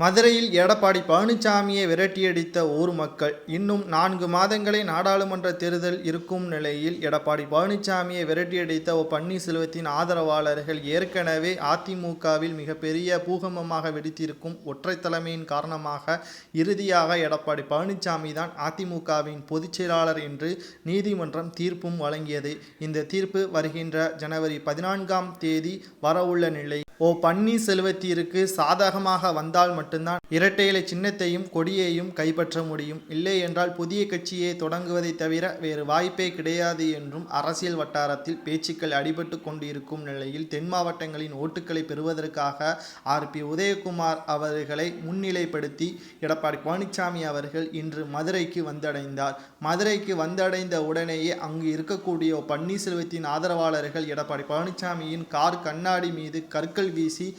மதுரையில் எடப்பாடி பழனிசாமியை விரட்டியடித்த ஊர் மக்கள் இன்னும் 4 மாதங்களே நாடாளுமன்ற தேர்தல் இருக்கும் நிலையில் எடப்பாடி பழனிசாமியை விரட்டியடித்த பன்னீர்செல்வத்தின் ஆதரவாளர்கள் ஏற்கனவே அதிமுகவில் மிகப்பெரிய பூகம்பமாக வெடித்திருக்கும் ஒற்றை தலைமையின் காரணமாக இறுதியாக எடப்பாடி பழனிசாமி தான் அதிமுகவின் பொதுச் செயலாளர் என்று நீதிமன்றம் தீர்ப்பும் வழங்கியது. இந்த தீர்ப்பு வருகின்ற ஜனவரி 14ஆம் தேதி வரவுள்ள நிலை. பன்னீர்செல்வத்திற்கு சாதகமாக வந்தால் மட்டும்தான் இரட்டை இலை சின்னத்தையும் கொடியையும் கைப்பற்ற முடியும். இல்லை என்றால் புதிய கட்சியை தொடங்குவதை தவிர வேறு வாய்ப்பே கிடையாது என்றும் அரசியல் வட்டாரத்தில் பேச்சுக்கள் அடிபட்டு கொண்டிருக்கும் நிலையில் தென் மாவட்டங்களின் ஓட்டுக்களை பெறுவதற்காக RP உதயகுமார் அவர்களை முன்னிலைப்படுத்தி எடப்பாடி பழனிசாமி அவர்கள் இன்று மதுரைக்கு வந்தடைந்தார். மதுரைக்கு வந்தடைந்த உடனேயே அங்கு இருக்கக்கூடிய பன்னீர்செல்வத்தின் ஆதரவாளர்கள் எடப்பாடி பழனிசாமியின் கார் கண்ணாடி மீது கற்கள் வீசி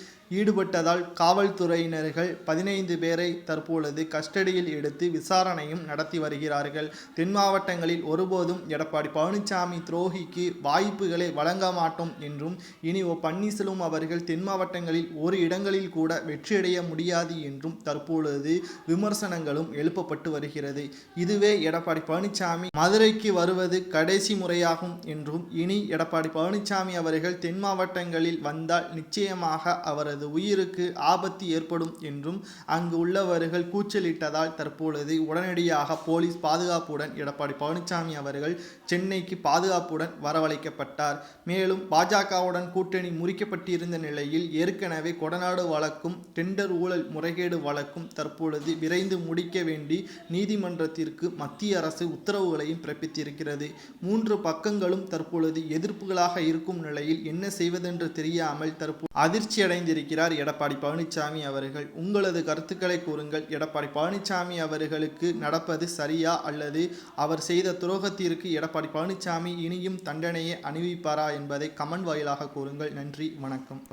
ஈடுபட்டதால் காவல்துறையினர்கள் 15 பேரை தற்பொழுது கஸ்டடியில் எடுத்து விசாரணையும் நடத்தி வருகிறார்கள். தென் மாவட்டங்களில் ஒருபோதும் எடப்பாடி பழனிசாமி துரோகிக்கு வாய்ப்புகளை வழங்க மாட்டோம் என்றும் இனி பன்னீர்செல்வம் அவர்கள் தென் மாவட்டங்களில் ஒரு இடங்களில் கூட வெற்றியடைய முடியாது என்றும் தற்பொழுது விமர்சனங்களும் எழுப்பப்பட்டு வருகிறது. இதுவே எடப்பாடி பழனிசாமி மதுரைக்கு வருவது கடைசி முறையாகும் என்றும் இனி எடப்பாடி பழனிசாமி அவர்கள் தென் மாவட்டங்களில் வந்தால் நிச்சயமாக அவரது உயிருக்கு ஆபத்து ஏற்படும் என்றும் அங்கு உள்ளவர்கள் கூச்சலிட்டதால் தற்பொழுது உடனடியாக போலீஸ் பாதுகாப்புடன் எடப்பாடி பழனிசாமி அவர்கள் சென்னைக்கு பாதுகாப்புடன் வரவழைக்கப்பட்டார். மேலும் பாஜகவுடன் கூட்டணி முறிக்கப்பட்டிருந்த நிலையில் ஏற்கனவே கொடநாடு வழக்கும் டெண்டர் ஊழல் முறைகேடு வழக்கும் தற்பொழுது விரைந்து முடிக்க வேண்டி நீதிமன்றத்திற்கு மத்திய அரசு உத்தரவுகளையும் பிறப்பித்திருக்கிறது. 3 பக்கங்களும் தற்பொழுது எதிர்ப்புகளாக இருக்கும் நிலையில் என்ன செய்வதென்று தெரியாமல் தற்போது அதிர்ச்சி அடைந்திருக்கிறார் எடப்பாடி பழனிசாமி அவர்கள். உங்களது கருத்துக்களை கூறுங்கள். எடப்பாடி பழனிசாமி அவர்களுக்கு நடப்பது சரியா அல்லது அவர் செய்த துரோகத்திற்கு எடப்பாடி பழனிசாமி இனியும் தண்டனையை அணிவிப்பாரா என்பதை கமெண்ட் வாயிலாக கூறுங்கள். நன்றி, வணக்கம்.